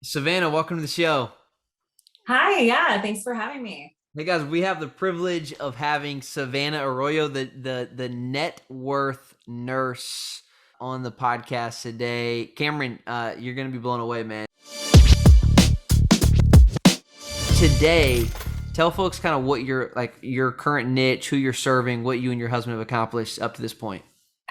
Savannah, welcome to the show. Hi, yeah, thanks for having me. Hey guys, we have the privilege of having Savannah Arroyo, the net worth nurse, on the podcast today. Cameron, you're gonna be blown away, man. Today, tell folks kind of what your current niche, who you're serving, what you and your husband have accomplished up to this point.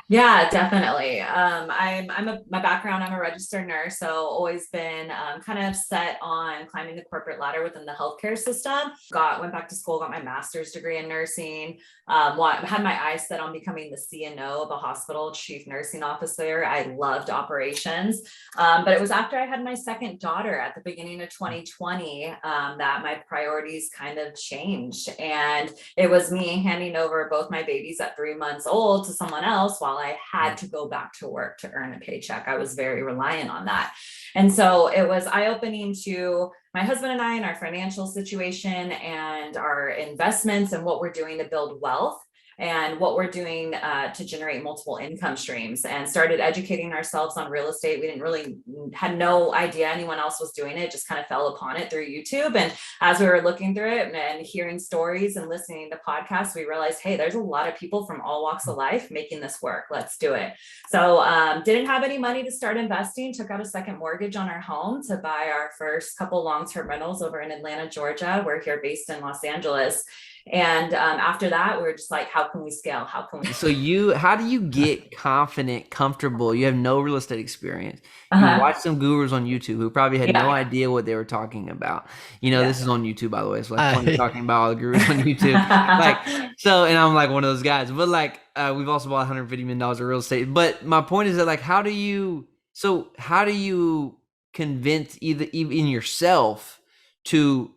Yeah, definitely. My background, I'm a registered nurse, so always been kind of set on climbing the corporate ladder within the healthcare system. Went back to school, got my master's degree in nursing. Had my eyes set on becoming the CNO of a hospital, chief nursing officer. I loved operations, but it was after I had my second daughter at the beginning of 2020 that my priorities kind of changed, and it was me handing over both my babies at 3 months old to someone else while I had to go back to work to earn a paycheck. I was very reliant on that. And so it was eye-opening to my husband and I and our financial situation and our investments and what we're doing to build wealth and what we're doing to generate multiple income streams, and started educating ourselves on real estate. We didn't really had no idea anyone else was doing it, just kind of fell upon it through YouTube. And as we were looking through it and hearing stories and listening to podcasts, we realized, hey, there's a lot of people from all walks of life making this work. Let's do it. So didn't have any money to start investing, took out a second mortgage on our home to buy our first couple long-term rentals over in Atlanta, Georgia. We're here based in Los Angeles. And after that, we were just like, how can we scale? How can we? How do you get confident, comfortable? You have no real estate experience. You Uh-huh. watch some gurus on YouTube who probably had no Yeah. idea what they were talking about. Yeah. This is on YouTube, by the way. It's like funny I, talking about all the gurus on YouTube. Like, so, and I'm like one of those guys. But like, we've also bought $150 million of real estate. But my point is that, like, how do you convince even yourself to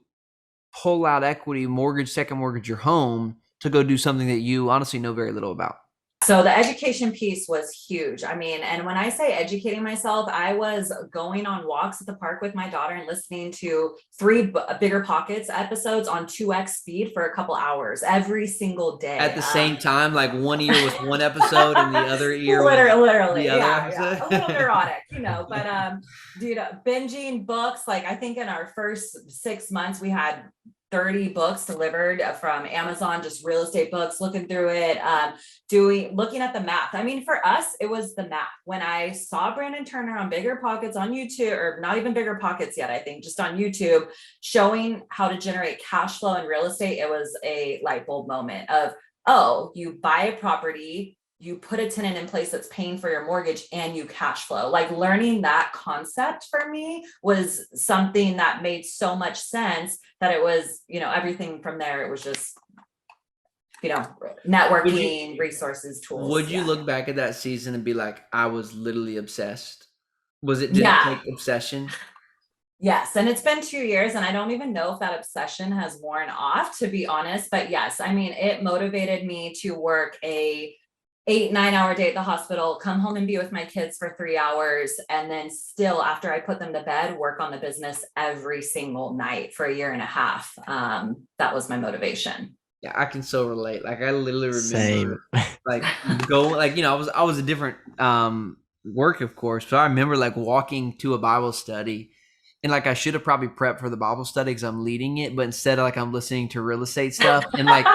pull out equity, second mortgage your home to go do something that you honestly know very little about? So the education piece was huge. I mean, and when I say educating myself, I was going on walks at the park with my daughter and listening to Bigger Pockets episodes on 2x speed for a couple hours every single At day. the same time, like one ear was one episode and the other ear was Literally, the other yeah, a little episode. neurotic, but dude, binging books. Like I think in our first 6 months, we had 30 books delivered from Amazon, just real estate books, looking through it, looking at the math. I mean, for us, it was the math. When I saw Brandon Turner on Bigger Pockets on YouTube, or not even Bigger Pockets yet, I think just on YouTube, showing how to generate cash flow in real estate, it was a light bulb moment of, oh, you buy a property, you put a tenant in place that's paying for your mortgage, and you cash flow. Like learning that concept for me was something that made so much sense that it was, everything from there. It was just, you know, Would you networking, resources, tools. would you Yeah. look back at that season and be like, I was literally obsessed? Did it Yeah. take obsession? Yes. And it's been 2 years, and I don't even know if that obsession has worn off, to be honest. But yes, I mean, it motivated me to work a 8, 9 hour day at the hospital, come home and be with my kids for 3 hours. And then still, after I put them to bed, work on the business every single night for a year and a half. That was my motivation. Yeah, I can so relate. Like I literally same. remember like go like I was a different work, of course, but I remember like walking to a Bible study, and like I should have probably prepped for the Bible study because I'm leading it, but instead of like I'm listening to real estate stuff, and like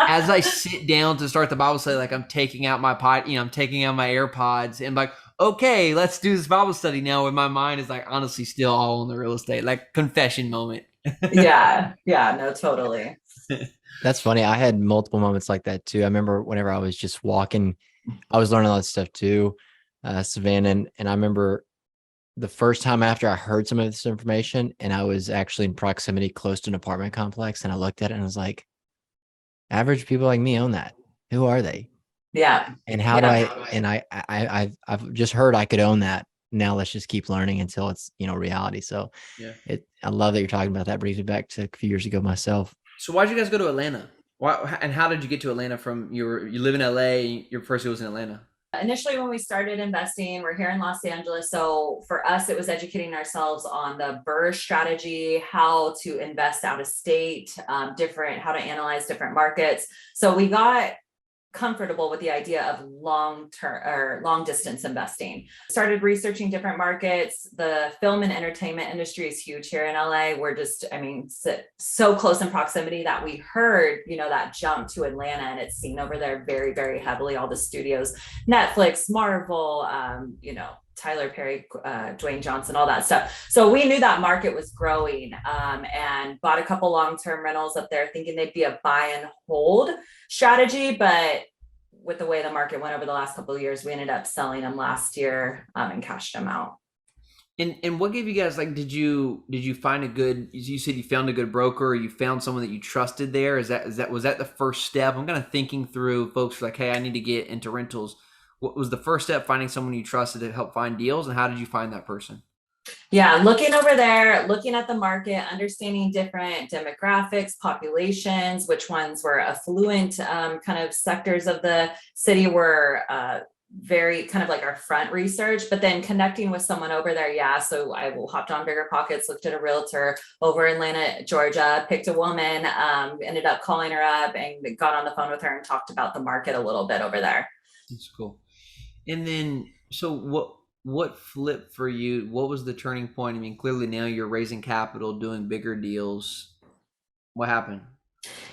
as I sit down to start the Bible study, like I'm taking out my I'm taking out my AirPods and like, okay, let's do this Bible study now. And my mind is like honestly still all on the real estate, like confession moment. Yeah. Yeah. No, totally. That's funny. I had multiple moments like that too. I remember whenever I was just walking, I was learning all that stuff too, Savannah. And I remember the first time after I heard some of this information, and I was actually in proximity close to an apartment complex, and I looked at it and I was like, average people like me own that. Who are they? Yeah. And how do Yeah. I, and I've just heard I could own that. Now let's just keep learning until it's, reality. So Yeah. I love that you're talking about that. Brings me back to a few years ago myself. So why'd you guys go to Atlanta? Why and how did you get to Atlanta from you live in LA, your first year was in Atlanta? Initially, when we started investing, we're here in Los Angeles. So for us, it was educating ourselves on the BRRRR strategy, how to invest out of state, how to analyze different markets. So we got comfortable with the idea of long-term or long distance investing. Started researching different markets. The film and entertainment industry is huge here in LA. We're just, I mean, so close in proximity that we heard, you know, that jump to Atlanta, and it's seen over there very, very heavily. All the studios, Netflix, Marvel, you know, Tyler Perry, Dwayne Johnson, all that stuff. So we knew that market was growing, and bought a couple long-term rentals up there thinking they'd be a buy and hold strategy. But with the way the market went over the last couple of years, we ended up selling them last year, and cashed them out. And what gave you guys, like, did you find a good, you said you found a good broker, or you found someone that you trusted there? Was that the first step? I'm kind of thinking through folks like, hey, I need to get into rentals. What was the first step, finding someone you trusted to help find deals, and how did you find that person? Yeah, looking over there, looking at the market, understanding different demographics, populations, which ones were affluent, kind of sectors of the city were very kind of like our front research, but then connecting with someone over there. Yeah. So I hopped on Bigger Pockets, looked at a realtor over in Atlanta, Georgia, picked a woman, ended up calling her up and got on the phone with her and talked about the market a little bit over there. That's cool. And then, so what flipped for you? What was the turning point? I mean, clearly now you're raising capital, doing bigger deals. What happened?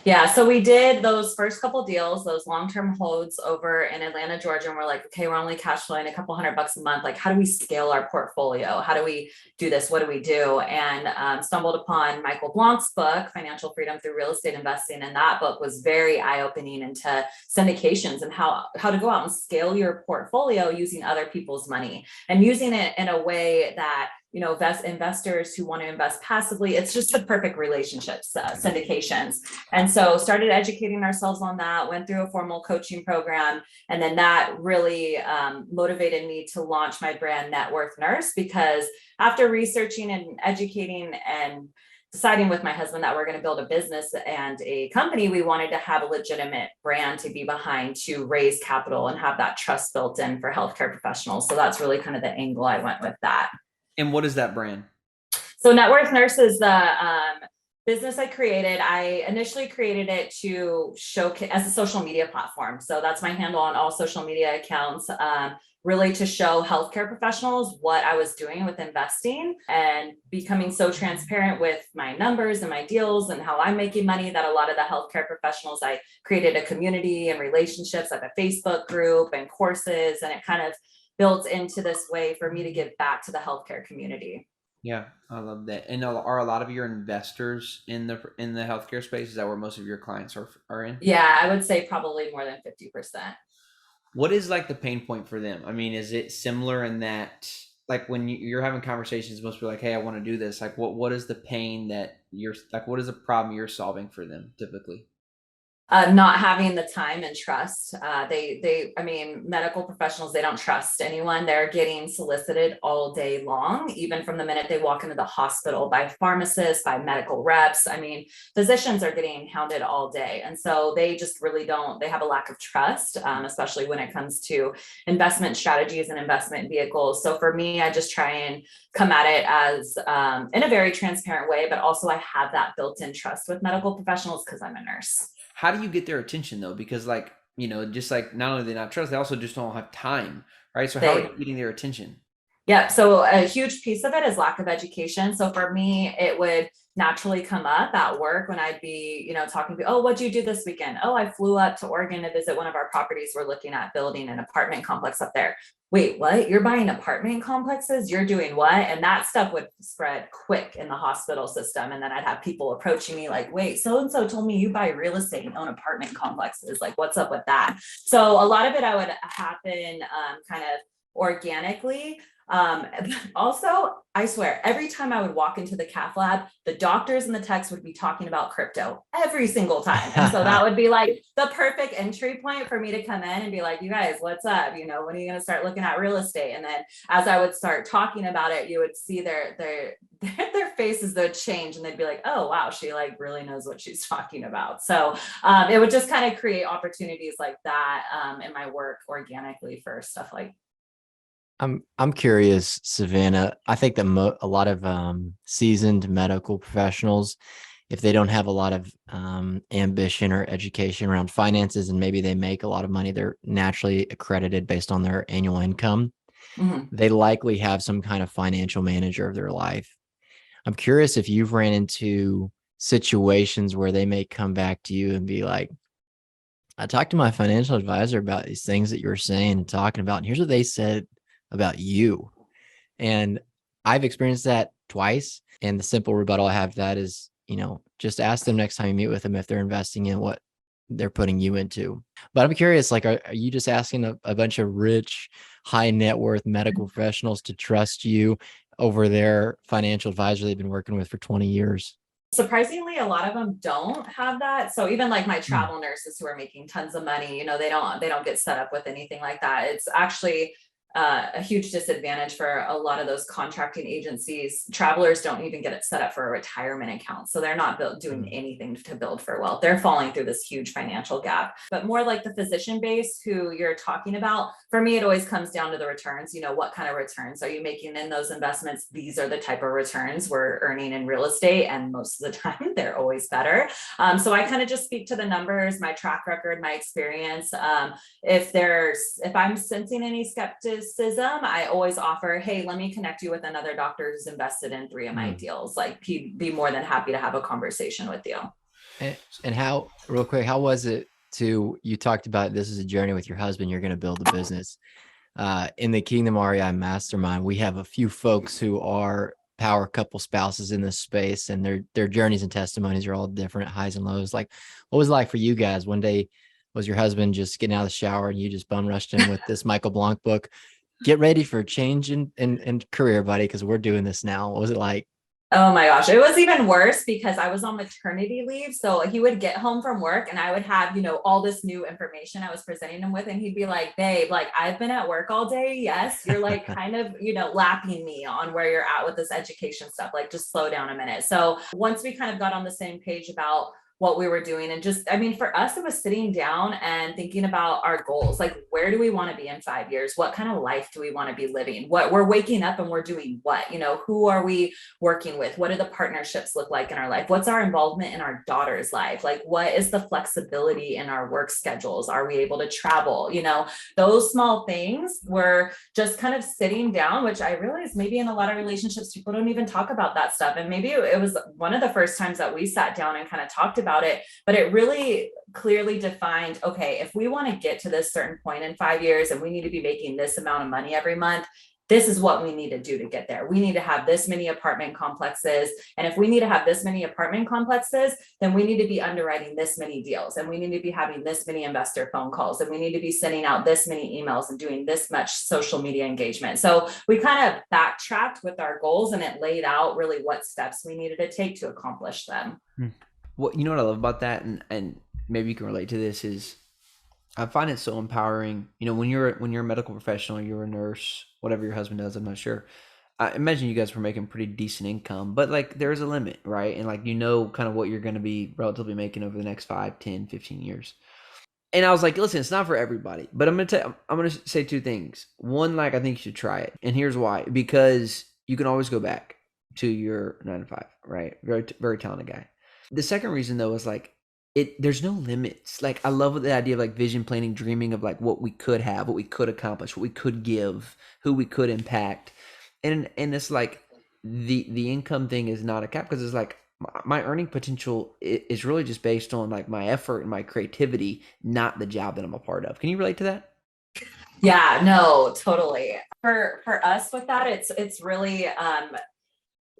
Yeah, so we did those first couple deals, those long-term holds over in Atlanta, Georgia, and we're like, okay, we're only cash flowing a couple $100 a month. Like, how do we scale our portfolio? How do we do this? What do we do? And stumbled upon Michael Blanc's book, Financial Freedom Through Real Estate Investing, and that book was very eye-opening into syndications and how to go out and scale your portfolio using other people's money and using it in a way that, you know, investors who want to invest passively, it's just the perfect relationships, syndications. And so started educating ourselves on that, went through a formal coaching program. And then that really motivated me to launch my brand Networth Nurse, because after researching and educating and deciding with my husband that we're going to build a business and a company, we wanted to have a legitimate brand to be behind, to raise capital and have that trust built in for healthcare professionals. So that's really kind of the angle I went with that. And what is that brand? So Networth Nurse is the business I created. I initially created it to showcase as a social media platform. So that's my handle on all social media accounts, really to show healthcare professionals what I was doing with investing and becoming so transparent with my numbers and my deals and how I'm making money that a lot of the healthcare professionals, I created a community and relationships, like a Facebook group and courses, and it kind of built into this way for me to give back to the healthcare community. Yeah, I love that. And are a lot of your investors in the healthcare space? Is that where most of your clients are in? Yeah, I would say probably more than 50%. What is like the pain point for them? I mean, is it similar in that, like, when you're having conversations, most people are like, hey, I want to do this. Like, what is the pain that you're like, what is the problem you're solving for them typically? Not having the time and trust. I mean, medical professionals, they don't trust anyone. They're getting solicited all day long, even from the minute they walk into the hospital, by pharmacists, by medical reps. I mean, physicians are getting hounded all day. And so they just really they have a lack of trust, especially when it comes to investment strategies and investment vehicles. So for me, I just try and come at it as in a very transparent way, but also I have that built-in trust with medical professionals because I'm a nurse. How do you get their attention though? Because, like, you know, just like not only do they not trust, they also just don't have time, right? So how are you getting their attention? Yeah, so a huge piece of it is lack of education. So for me, it would naturally come up at work when I'd be, you know, talking to, oh, what'd you do this weekend? Oh, I flew up to Oregon to visit one of our properties. We're looking at building an apartment complex up there. Wait, what? You're buying apartment complexes? You're doing what? And that stuff would spread quick in the hospital system. And then I'd have people approaching me like, wait, so-and-so told me you buy real estate and own apartment complexes. Like, what's up with that? So a lot of it I would happen kind of organically. Also, I swear, every time I would walk into the cath lab, the doctors and the techs would be talking about crypto every single time. And so that would be like the perfect entry point for me to come in and be like, you guys, what's up? You know, when are you going to start looking at real estate? And then as I would start talking about it, you would see their faces, they'd change and they'd be like, oh, wow, she like really knows what she's talking about. So it would just kind of create opportunities like that in my work organically for stuff like. I'm curious, Savannah. I think that a lot of seasoned medical professionals if they don't have a lot of ambition or education around finances, and maybe they make a lot of money, they're naturally accredited based on their annual income. They likely have some kind of financial manager of their life. I'm curious if you've ran into situations where they may come back to you and be like, I talked to my financial advisor about these things that you're saying and talking about, and here's what they said about you. And I've experienced that twice. And the simple rebuttal I have to that is, just ask them next time you meet with them if they're investing in what they're putting you into. But I'm curious, like, are you just asking a bunch of rich, high net worth medical professionals to trust you over their financial advisor they've been working with for 20 years? Surprisingly, a lot of them don't have that. So even like my travel nurses who are making tons of money, they don't get set up with anything like that. It's actually a huge disadvantage for a lot of those contracting agencies. Travelers don't even get it set up for a retirement account. So they're not doing anything to build for wealth. They're falling through this huge financial gap. But more like the physician base who you're talking about, for me, it always comes down to the returns. What kind of returns are you making in those investments? These are the type of returns we're earning in real estate. And most of the time, they're always better. So I kind of just speak to the numbers, my track record, my experience. If I'm sensing any skepticism, I always offer, hey, let me connect you with another doctor who's invested in 3 of my deals. Like, he'd be more than happy to have a conversation with you. And how, real quick, how was it you talked about this is a journey with your husband, you're going to build a business. In the Kingdom REI Mastermind, we have a few folks who are power couple spouses in this space, and their journeys and testimonies are all different, highs and lows. Like, what was it like for you guys? One day, was your husband just getting out of the shower and you just bum rushed him with this Michael Blanc book? Get ready for a change in career, buddy, because we're doing this now. What was it like? Oh my gosh, it was even worse because I was on maternity leave. So he would get home from work and I would have, all this new information I was presenting him with. And he'd be like, babe, like, I've been at work all day. Yes, you're like kind of, lapping me on where you're at with this education stuff. Like, just slow down a minute. So once we kind of got on the same page about what we were doing, and just, for us, it was sitting down and thinking about our goals. Like, where do we want to be in 5 years? What kind of life do we want to be living? What we're waking up and we're doing what, who are we working with? What do the partnerships look like in our life? What's our involvement in our daughter's life? Like, what is the flexibility in our work schedules? Are we able to travel? Those small things were just kind of sitting down, which I realized maybe in a lot of relationships, people don't even talk about that stuff. And maybe it was one of the first times that we sat down and kind of talked about it, but it really clearly defined, okay, if we want to get to this certain point in 5 years and we need to be making this amount of money every month, this is what we need to do to get there. We need to have this many apartment complexes. And if we need to have this many apartment complexes, then we need to be underwriting this many deals. And we need to be having this many investor phone calls. And we need to be sending out this many emails and doing this much social media engagement. So we kind of backtracked with our goals, and it laid out really what steps we needed to take to accomplish them. Well, you know what I love about that, and maybe you can relate to this, is I find it so empowering. When you're a medical professional, you're a nurse, whatever your husband does, I'm not sure. I imagine you guys were making pretty decent income, but like, there's a limit, right? And like, kind of what you're going to be relatively making over the next 5, 10, 15 years. And I was like, listen, it's not for everybody, but I'm going to say 2 things. One, like, I think you should try it. And here's why: because you can always go back to your 9 to 5, right? Very, very talented guy. The second reason, though, is like, there's no limits. Like, I love the idea of like vision planning, dreaming of like what we could have, what we could accomplish, what we could give, who we could impact. And it's like the income thing is not a cap, because it's like my earning potential is really just based on like my effort and my creativity, not the job that I'm a part of. Can you relate to that? Yeah, no, totally. For us with that, it's really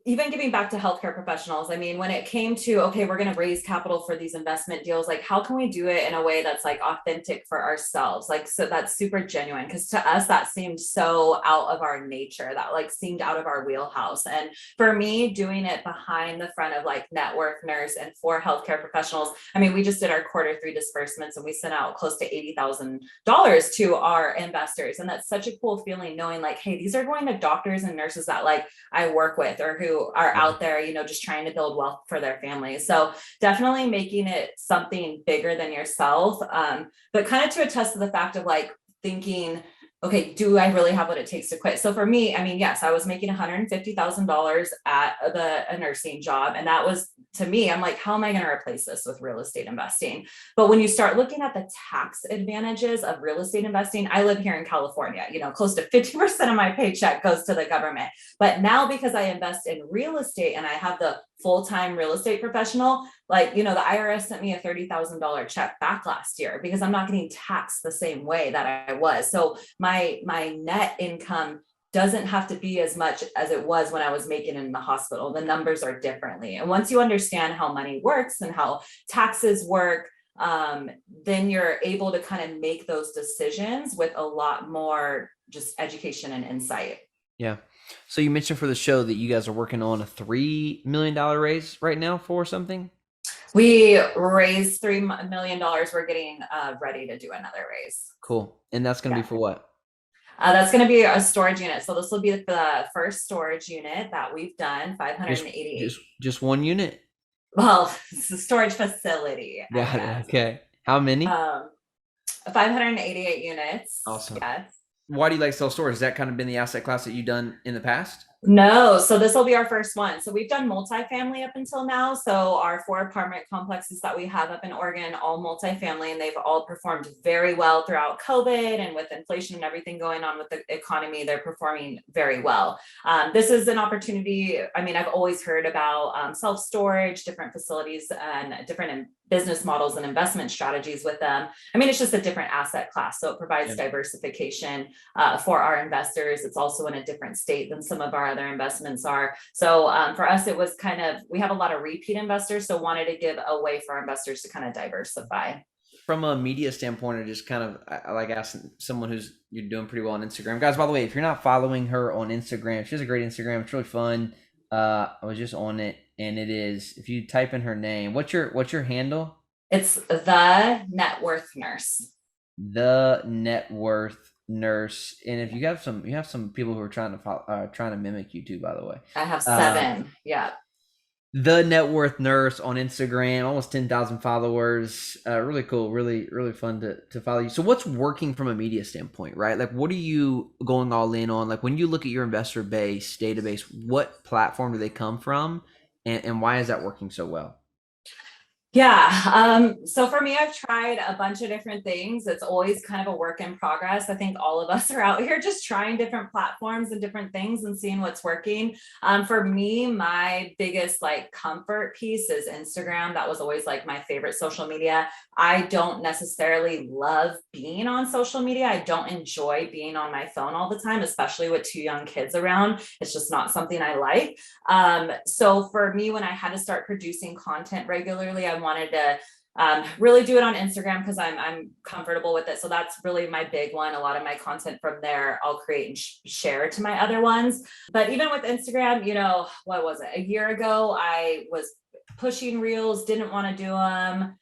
even giving back to healthcare professionals. When it came to, okay, we're going to raise capital for these investment deals, like, how can we do it in a way that's like authentic for ourselves? Like, so that's super genuine. Cause to us, that seemed so out of our nature, that like seemed out of our wheelhouse. And for me, doing it behind the front of like Networth Nurse and for healthcare professionals, we just did our Q3 disbursements and we sent out close to $80,000 to our investors. And that's such a cool feeling, knowing like, hey, these are going to doctors and nurses that like I work with, or who are out there, just trying to build wealth for their families. So definitely making it something bigger than yourself. But kind of to attest to the fact of like thinking, okay, do I really have what it takes to quit? So for me, I mean, yes, I was making $150,000 at a nursing job. And that was, to me, I'm like, how am I going to replace this with real estate investing? But when you start looking at the tax advantages of real estate investing, I live here in California, close to 50% of my paycheck goes to the government. But now because I invest in real estate and I have the full-time real estate professional, like, the IRS sent me a $30,000 check back last year because I'm not getting taxed the same way that I was. So my net income doesn't have to be as much as it was when I was making it in the hospital. The numbers are differently. And once you understand how money works and how taxes work, then you're able to kind of make those decisions with a lot more just education and insight. Yeah. So you mentioned for the show that you guys are working on a $3 million raise right now for something. We raised $3 million. We're getting ready to do another raise. Cool. And that's going to be for what? That's going to be a storage unit. So this will be the first storage unit that we've done, 588. Just one unit? Well, it's a storage facility. Got it. Okay. How many? 588 units. Awesome. Yes. Why do you like self-storage? Has that kind of been the asset class that you've done in the past? No, so this will be our first one. So we've done multifamily up until now. So our 4 apartment complexes that we have up in Oregon, all multifamily, and they've all performed very well throughout COVID, and with inflation and everything going on with the economy, they're performing very well. This is an opportunity. I mean, I've always heard about self-storage, different facilities and different business models and investment strategies with them. I mean, it's just a different asset class. So it provides diversification for our investors. It's also in a different state than some of our other investments are. So for us, it was we have a lot of repeat investors, so wanted to give a way for our investors to kind of diversify. From a media standpoint, or just kind of, I like asking someone you're doing pretty well on Instagram. Guys, by the way, if you're not following her on Instagram, she has a great Instagram. It's really fun. I was just on it, and it is, if you type in her name, what's your handle? It's the Networth Nurse. The Networth Nurse. And if you have some people who are trying to mimic you too, by the way. I have 7. Yeah. The Networth Nurse on Instagram, almost 10,000 followers. Really cool, really, really fun to follow you. So what's working from a media standpoint, right? Like, what are you going all in on? Like, when you look at your investor base, database, what platform do they come from? And why is that working so well? Yeah. So for me, I've tried a bunch of different things. It's always kind of a work in progress. I think all of us are out here just trying different platforms and different things and seeing what's working. For me, my biggest comfort piece is Instagram. That was always my favorite social media. I don't necessarily love being on social media. I don't enjoy being on my phone all the time, especially with 2 young kids around. It's just not something I like. So for me, when I had to start producing content regularly, I wanted to really do it on Instagram because I'm comfortable with it. So that's really my big one. A lot of my content from there, I'll create and share to my other ones. But even with Instagram, what was it? A year ago, I was pushing reels, didn't want to do them,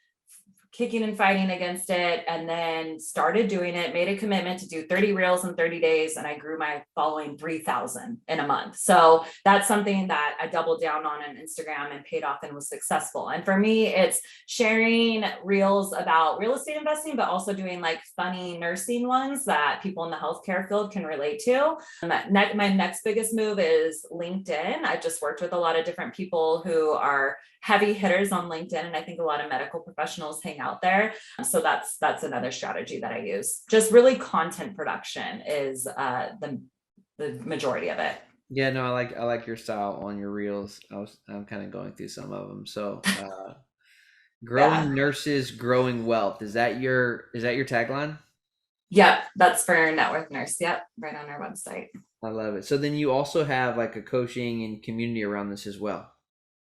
kicking and fighting against it, and then started doing it, made a commitment to do 30 reels in 30 days. And I grew my following 3,000 in a month. So that's something that I doubled down on Instagram and paid off and was successful. And for me, it's sharing reels about real estate investing, but also doing funny nursing ones that people in the healthcare field can relate to. My next biggest move is LinkedIn. I've just worked with a lot of different people who are heavy hitters on LinkedIn, and I think a lot of medical professionals hang out there. So that's another strategy that I use. Just really content production is the majority of it. Yeah, no, I like your style on your reels. I'm kind of going through some of them. So growing nurses, growing wealth. Is that your tagline? Yep, that's for Networth Nurse. Yep, right on our website. I love it. So then you also have a coaching and community around this as well.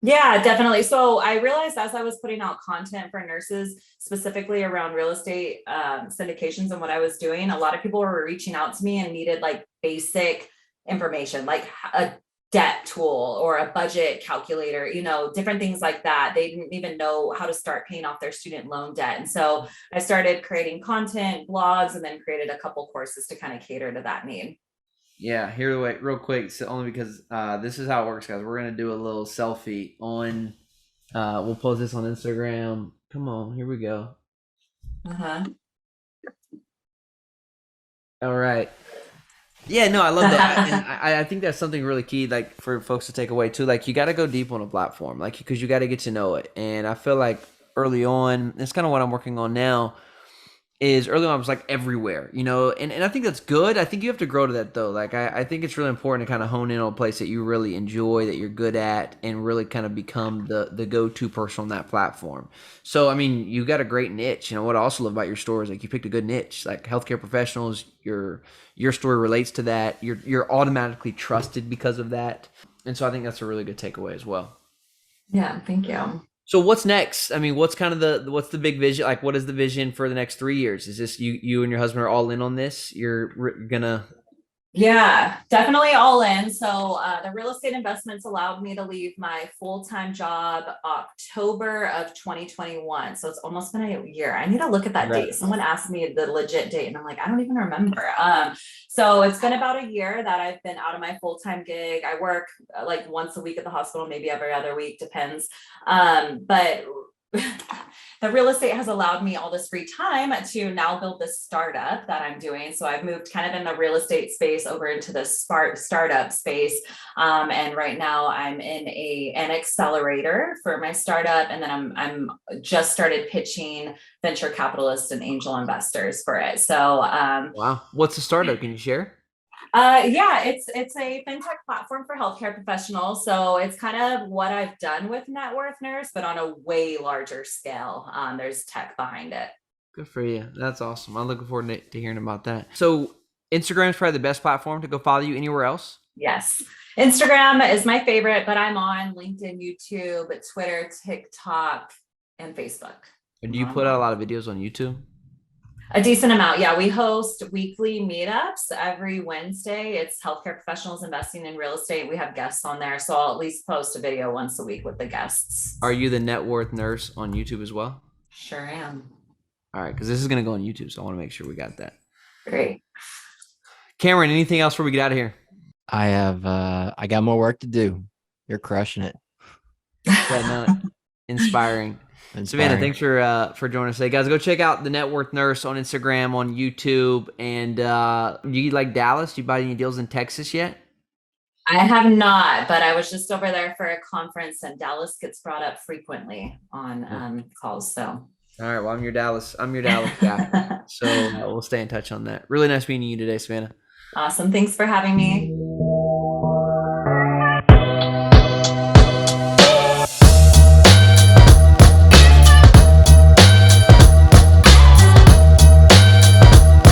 Yeah, definitely. So I realized as I was putting out content for nurses, specifically around real estate syndications and what I was doing, a lot of people were reaching out to me and needed basic information, like a debt tool or a budget calculator, different things like that. They didn't even know how to start paying off their student loan debt. And so I started creating content, blogs, and then created a couple courses to kind of cater to that need. Yeah, here, wait, real quick. So only because this is how it works, guys. We're gonna do a little selfie on. We'll post this on Instagram. Come on, here we go. All right. Yeah, no, I love that. And I think that's something really key, like for folks to take away too. Like you got to go deep on a platform, like because you got to get to know it. And I feel like early on, it's kind of what I'm working on now. Is early on I was like everywhere, and I think that's good. I think you have to grow to that though. Like I think it's really important to kind of hone in on a place that you really enjoy, that you're good at, and really kind of become the go-to person on that platform. So I mean, you got a great niche. What I also love about your story is like you picked a good niche, like healthcare professionals. Your story relates to that. You're automatically trusted because of that, and so I think that's a really good takeaway as well. Yeah, thank you. So what's next? I mean, what's kind of what's the big vision? Like, what is the vision for the next 3 years? Is this you and your husband are all in on this? You're gonna. Yeah, definitely all in. So the real estate investments allowed me to leave my full-time job October of 2021. So it's almost been a year. I need to look at that Right. date. Someone asked me the legit date and I'm like, I don't even remember. So it's been about a year that I've been out of my full-time gig. I work like once a week at the hospital, maybe every other week, depends. But the real estate has allowed me all this free time to now build this startup that I'm doing. So I've moved kind of in the real estate space over into the startup space. And right now I'm in an accelerator for my startup. And then I'm just started pitching venture capitalists and angel investors for it. So Wow, what's the startup? Can you share? yeah, it's a fintech platform for healthcare professionals. So it's kind of what I've done with Networth Nurse, but on a way larger scale. There's tech behind it. Good for you. That's awesome. I'm looking forward to hearing about that. So Instagram is probably the best platform to go follow you anywhere else. Yes. Instagram is my favorite, but I'm on LinkedIn, YouTube, Twitter, TikTok, and Facebook. And do you put out a lot of videos on YouTube? A decent amount. Yeah. We host weekly meetups every Wednesday. It's healthcare professionals investing in real estate. We have guests on there. So I'll at least post a video once a week with the guests. Are you the Networth Nurse on YouTube as well? Sure am. All right, because this is going to go on YouTube. So I want to make sure we got that. Great. Cameron, anything else before we get out of here? I got more work to do. You're crushing it. Yeah, no, inspiring. Savannah, thanks for joining us today, guys. Go check out the Networth Nurse on Instagram, on YouTube, and you like Dallas? You buy any deals in Texas yet? I have not, but I was just over there for a conference, and Dallas gets brought up frequently on calls. So, all right. Well, I'm your Dallas guy, so we'll stay in touch on that. Really nice meeting you today, Savannah. Awesome. Thanks for having me.